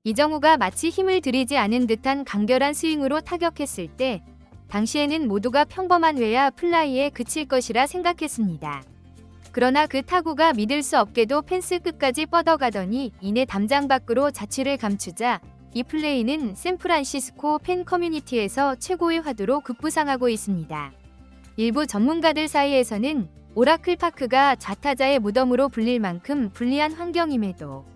이정우가 마치 힘을 들이지 않은 듯한 간결한 스윙으로 타격했을 때 당시에는 모두가 평범한 외야 플라이에 그칠 것이라 생각했습니다. 그러나 그 타구가 믿을 수 없게도 펜스 끝까지 뻗어가더니 이내 담장 밖으로 자취를 감추자 이 플레이는 샌프란시스코 팬 커뮤니티에서 최고의 화두로 급부상하고 있습니다. 일부 전문가들 사이에서는 오라클 파크가 좌타자의 무덤으로 불릴 만큼 불리한 환경임에도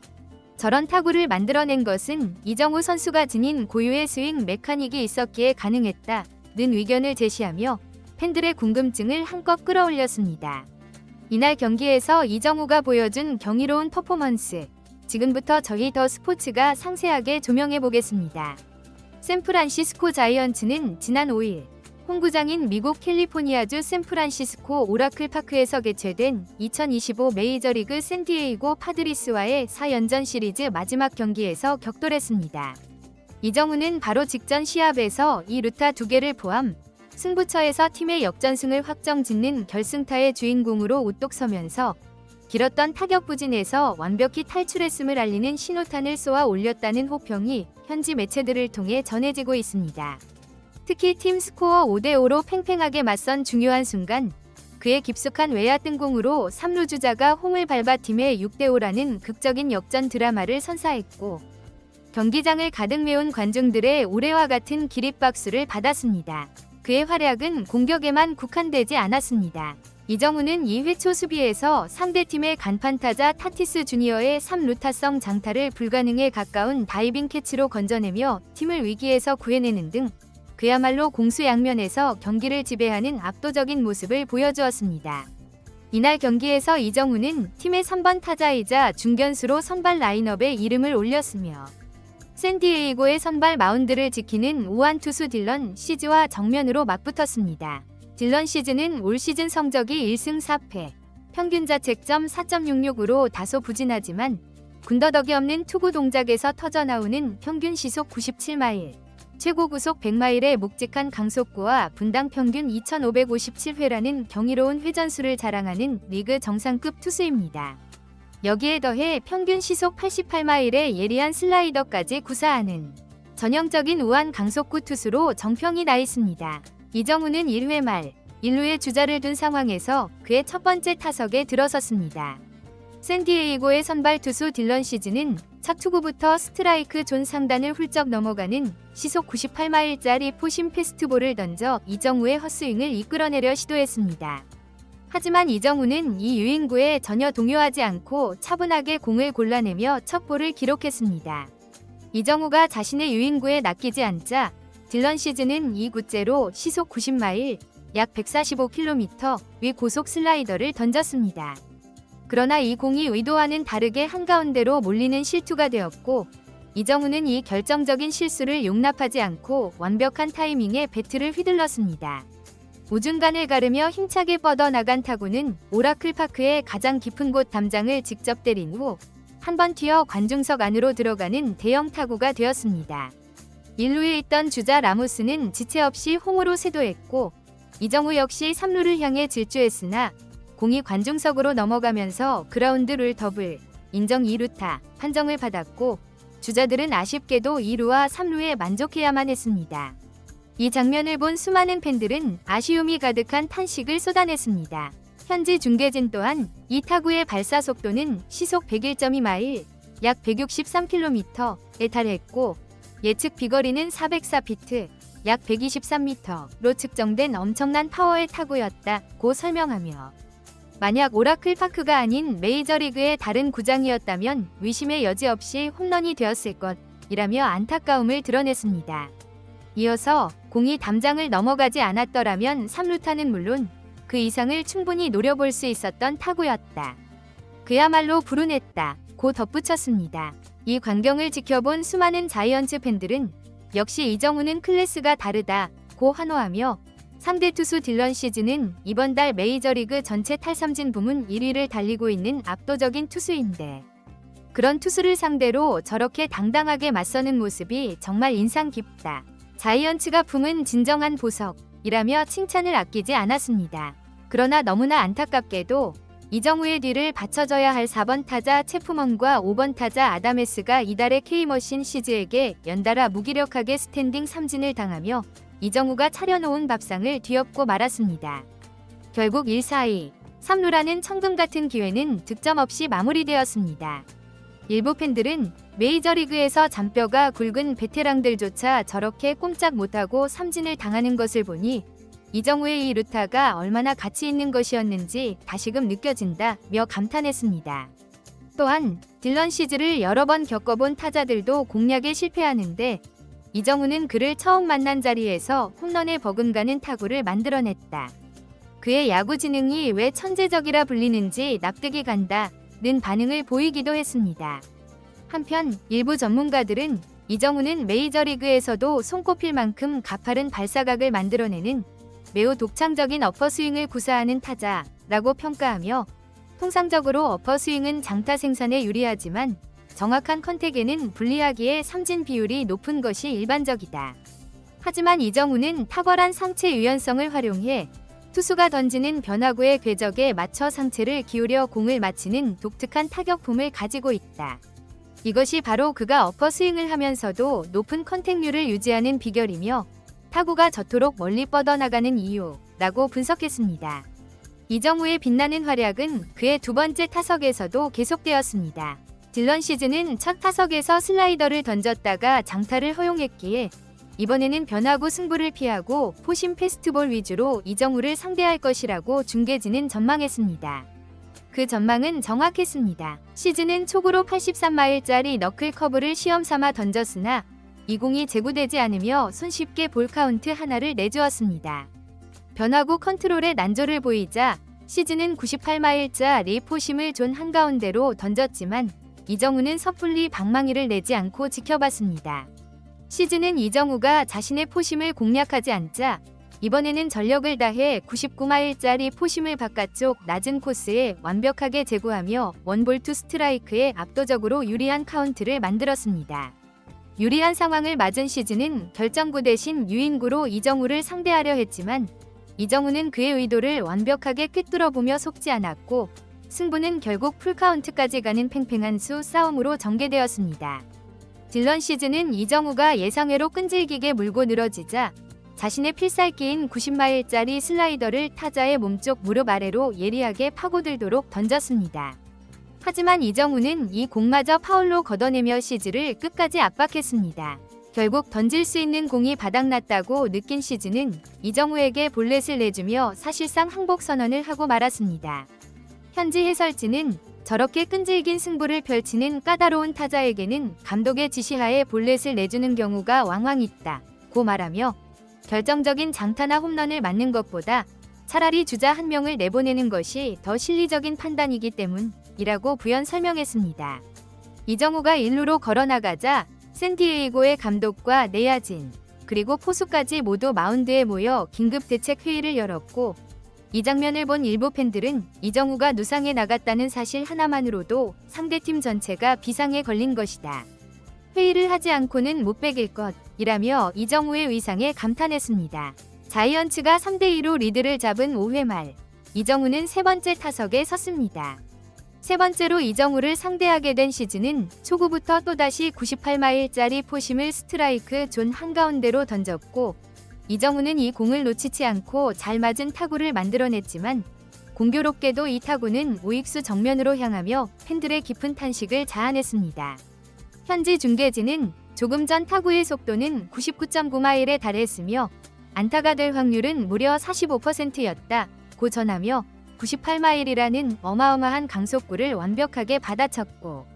저런 타구를 만들어낸 것은 이정우 선수가 지닌 고유의 스윙 메카닉이 있었기에 가능했다는 의견을 제시하며 팬들의 궁금증을 한껏 끌어올렸습니다. 이날 경기에서 이정우가 보여준 경이로운 퍼포먼스, 지금부터 저희 더 스포츠가 상세하게 조명해보겠습니다. 샌프란시스코 자이언츠는 지난 5일 홈구장인 미국 캘리포니아주 샌프란시스코 오라클 파크에서 개최된 2025 메이저리그 샌디에이고 파드리스와의 4연전 시리즈 마지막 경기에서 격돌했습니다. 이정우는 바로 직전 시합에서 2루타 2개를 포함 승부처에서 팀의 역전승을 확정짓는 결승타의 주인공으로 우뚝 서면서 길었던 타격 부진에서 완벽히 탈출했음을 알리는 신호탄을 쏘아 올렸다는 호평이 현지 매체들을 통해 전해지고 있습니다. 특히 팀 스코어 5대5로 팽팽하게 맞선 중요한 순간 그의 깊숙한 외야 뜬공으로 3루 주자가 홈을 밟아 팀의 6대5라는 극적인 역전 드라마를 선사했고 경기장을 가득 메운 관중들의 올해와 같은 기립박수를 받았습니다. 그의 활약은 공격에만 국한되지 않았습니다. 이정우는 2회 초 수비에서 상대팀의 간판타자 타티스 주니어의 3루타성 장타를 불가능에 가까운 다이빙 캐치로 건져내며 팀을 위기에서 구해내는 등 그야말로 공수양면에서 경기를 지배하는 압도적인 모습을 보여주었습니다. 이날 경기에서 이정우는 팀의 3번 타자이자 중견수로 선발 라인업에 이름을 올렸으며 샌디에이고의 선발 마운드를 지키는 우완 투수 딜런 시즈와 정면으로 맞붙었습니다. 딜런 시즈는 올 시즌 성적이 1승 4패, 평균 자책점 4.66으로 다소 부진하지만 군더더기 없는 투구 동작에서 터져나오는 평균 시속 97마일, 최고 구속 100마일의 묵직한 강속구와 분당 평균 2557회라는 경이로운 회전수를 자랑하는 리그 정상급 투수입니다. 여기에 더해 평균 시속 88마일의 예리한 슬라이더까지 구사하는 전형적인 우한 강속구 투수로 정평이 나 있습니다. 이정우는 1회 말 1루에 주자를 둔 상황에서 그의 첫 번째 타석에 들어섰습니다. 샌디에이고의 선발 투수 딜런 시즈는 첫 투구부터 스트라이크 존 상단을 훌쩍 넘어가는 시속 98마일짜리 포심 패스트볼을 던져 이정우의 헛스윙을 이끌어내려 시도했습니다. 하지만 이정우는 이 유인구에 전혀 동요하지 않고 차분하게 공을 골라내며 첫 볼을 기록했습니다. 이정우가 자신의 유인구에 낚이지 않자 딜런 시즈는 2구째로 시속 90마일, 약 145km 위 고속 슬라이더를 던졌습니다. 그러나 이 공이 의도와는 다르게 한가운데로 몰리는 실투가 되었고 이정우는 이 결정적인 실수를 용납하지 않고 완벽한 타이밍에 배트를 휘둘렀습니다. 우중간을 가르며 힘차게 뻗어나간 타구는 오라클 파크의 가장 깊은 곳 담장을 직접 때린 후 한 번 튀어 관중석 안으로 들어가는 대형 타구가 되었습니다. 1루에 있던 주자 라모스는 지체 없이 홈으로 세도했고 이정우 역시 3루를 향해 질주했으나 공이 관중석으로 넘어가면서 그라운드 룰 더블, 인정 2루타 판정을 받았고 주자들은 아쉽게도 2루와 3루에 만족해야만 했습니다. 이 장면을 본 수많은 팬들은 아쉬움이 가득한 탄식을 쏟아냈습니다. 현지 중계진 또한 이 타구의 발사 속도는 시속 101.2마일, 약 163km에 달했고 예측 비거리는 404피트, 약 123m로 측정된 엄청난 파워의 타구였다고 설명하며 만약 오라클 파크가 아닌 메이저리그의 다른 구장이었다면 의심의 여지 없이 홈런이 되었을 것이라며 안타까움을 드러냈습니다. 이어서 공이 담장을 넘어가지 않았더라면 3루타는 물론 그 이상을 충분히 노려볼 수 있었던 타구였다. 그야말로 불운했다고 덧붙였습니다. 이 광경을 지켜본 수많은 자이언츠 팬들은 역시 이정우는 클래스가 다르다고 환호하며 상대 투수 딜런 시즈는 이번 달 메이저리그 전체 탈삼진 부문 1위를 달리고 있는 압도적인 투수인데 그런 투수를 상대로 저렇게 당당하게 맞서는 모습이 정말 인상 깊다. 자이언츠가 품은 진정한 보석이라며 칭찬을 아끼지 않았습니다. 그러나 너무나 안타깝게도 이정우의 뒤를 받쳐줘야 할 4번 타자 체프먼과 5번 타자 아다메스가 이달의 K머신 시즈에게 연달아 무기력하게 스탠딩 삼진을 당하며 이정우가 차려놓은 밥상을 뒤엎고 말았습니다. 결국 1-4-2, 3루라는 천금 같은 기회는 득점 없이 마무리되었습니다. 일부 팬들은 메이저리그에서 잔뼈가 굵은 베테랑들조차 저렇게 꼼짝 못하고 삼진을 당하는 것을 보니 이정우의 이 루타가 얼마나 가치 있는 것이었는지 다시금 느껴진다며 감탄했습니다. 또한 딜런 시즈를 여러 번 겪어본 타자들도 공략에 실패하는데 이정우는 그를 처음 만난 자리에서 홈런에 버금가는 타구를 만들어냈다. 그의 야구 지능이 왜 천재적이라 불리는지 납득이 간다는 반응을 보이기도 했습니다. 한편 일부 전문가들은 이정우는 메이저리그에서도 손꼽힐 만큼 가파른 발사각을 만들어내는 매우 독창적인 어퍼스윙을 구사하는 타자라고 평가하며 통상적으로 어퍼스윙은 장타 생산에 유리하지만 정확한 컨택에는 불리하기에 삼진 비율이 높은 것이 일반적이다. 하지만 이정우는 탁월한 상체 유연성을 활용해 투수가 던지는 변화구의 궤적에 맞춰 상체를 기울여 공을 맞히는 독특한 타격폼을 가지고 있다. 이것이 바로 그가 어퍼스윙을 하면서도 높은 컨택률을 유지하는 비결이며 타구가 저토록 멀리 뻗어나가는 이유라고 분석했습니다. 이정우의 빛나는 활약은 그의 두 번째 타석에서도 계속되었습니다. 딜런 시즈는 첫 타석에서 슬라이더를 던졌다가 장타를 허용했기에 이번에는 변화구 승부를 피하고 포심 패스트볼 위주로 이정우를 상대할 것이라고 중계진은 전망했습니다. 그 전망은 정확했습니다. 시즈는 초구로 83마일짜리 너클 커브를 시험삼아 던졌으나 이 공이 제구되지 않으며 손쉽게 볼 카운트 하나를 내주었습니다. 변화구 컨트롤에 난조를 보이자 시즈는 98마일짜리 포심을 존 한가운데로 던졌지만 이정우는 섣불리 방망이를 내지 않고 지켜봤습니다. 시즈는 이정우가 자신의 포심을 공략하지 않자 이번에는 전력을 다해 99마일짜리 포심을 바깥쪽 낮은 코스에 완벽하게 제구하며 원볼 투 스트라이크에 압도적으로 유리한 카운트를 만들었습니다. 유리한 상황을 맞은 시즈는 결정구 대신 유인구로 이정우를 상대하려 했지만 이정우는 그의 의도를 완벽하게 꿰뚫어보며 속지 않았고 승부는 결국 풀카운트까지 가는 팽팽한 수 싸움으로 전개되었습니다. 딜런 시즈는 이정우가 예상외로 끈질기게 물고 늘어지자 자신의 필살기인 90마일짜리 슬라이더를 타자의 몸쪽 무릎 아래로 예리하게 파고들도록 던졌습니다. 하지만 이정우는 이 공마저 파울로 걷어내며 시즈를 끝까지 압박했습니다. 결국 던질 수 있는 공이 바닥났다고 느낀 시즈는 이정우에게 볼넷을 내주며 사실상 항복 선언을 하고 말았습니다. 현지 해설진은 저렇게 끈질긴 승부를 펼치는 까다로운 타자에게는 감독의 지시하에 볼넷을 내주는 경우가 왕왕 있다고 말하며 결정적인 장타나 홈런을 맞는 것보다 차라리 주자 한 명을 내보내는 것이 더 실리적인 판단이기 때문이라고 부연 설명했습니다. 이정우가 1루로 걸어나가자 샌디에이고의 감독과 내야진 그리고 포수까지 모두 마운드에 모여 긴급 대책 회의를 열었고 이 장면을 본 일부 팬들은 이정우가 누상에 나갔다는 사실 하나만으로도 상대팀 전체가 비상에 걸린 것이다. 회의를 하지 않고는 못 베길 것이라며 이정우의 위상에 감탄했습니다. 자이언츠가 3대2로 리드를 잡은 5회 말 이정우는 세 번째 타석에 섰습니다. 세 번째로 이정우를 상대하게 된 시즈는 초구부터 또다시 98마일짜리 포심을 스트라이크 존 한가운데로 던졌고 이정우는 이 공을 놓치지 않고 잘 맞은 타구를 만들어냈지만 공교롭게도 이 타구는 우익수 정면으로 향하며 팬들의 깊은 탄식을 자아냈습니다. 현지 중계진은 조금 전 타구의 속도는 99.9마일에 달했으며 안타가 될 확률은 무려 45%였다고 전하며 98마일이라는 어마어마한 강속구를 완벽하게 받아쳤고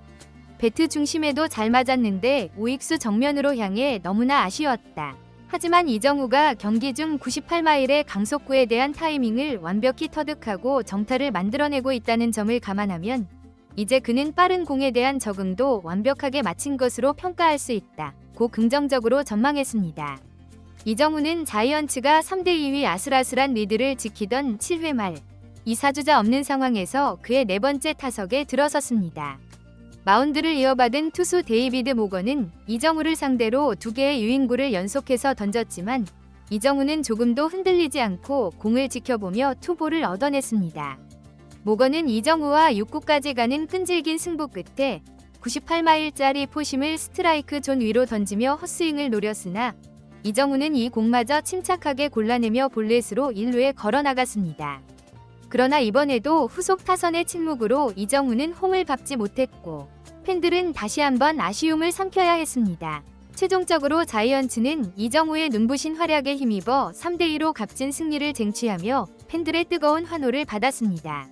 배트 중심에도 잘 맞았는데 우익수 정면으로 향해 너무나 아쉬웠다. 하지만 이정우가 경기 중 98마일의 강속구에 대한 타이밍을 완벽히 터득하고 정타를 만들어내고 있다는 점을 감안하면 이제 그는 빠른 공에 대한 적응도 완벽하게 마친 것으로 평가할 수 있다고 긍정적으로 전망했습니다. 이정우는 자이언츠가 3대2위 아슬아슬한 리드를 지키던 7회 말 2사주자 없는 상황에서 그의 네 번째 타석에 들어섰습니다. 마운드를 이어받은 투수 데이비드 모건은 이정우를 상대로 2개의 유인구를 연속해서 던졌지만 이정우는 조금도 흔들리지 않고 공을 지켜보며 투볼을 얻어냈습니다. 모건은 이정우와 6구까지 가는 끈질긴 승부 끝에 98마일짜리 포심을 스트라이크 존 위로 던지며 헛스윙을 노렸으나 이정우는 이 공마저 침착하게 골라내며 볼넷으로 1루에 걸어나갔습니다. 그러나 이번에도 후속 타선의 침묵으로 이정우는 홈을 밟지 못했고 팬들은 다시 한번 아쉬움을 삼켜야 했습니다. 최종적으로 자이언츠는 이정우의 눈부신 활약에 힘입어 3대2로 값진 승리를 쟁취하며 팬들의 뜨거운 환호를 받았습니다.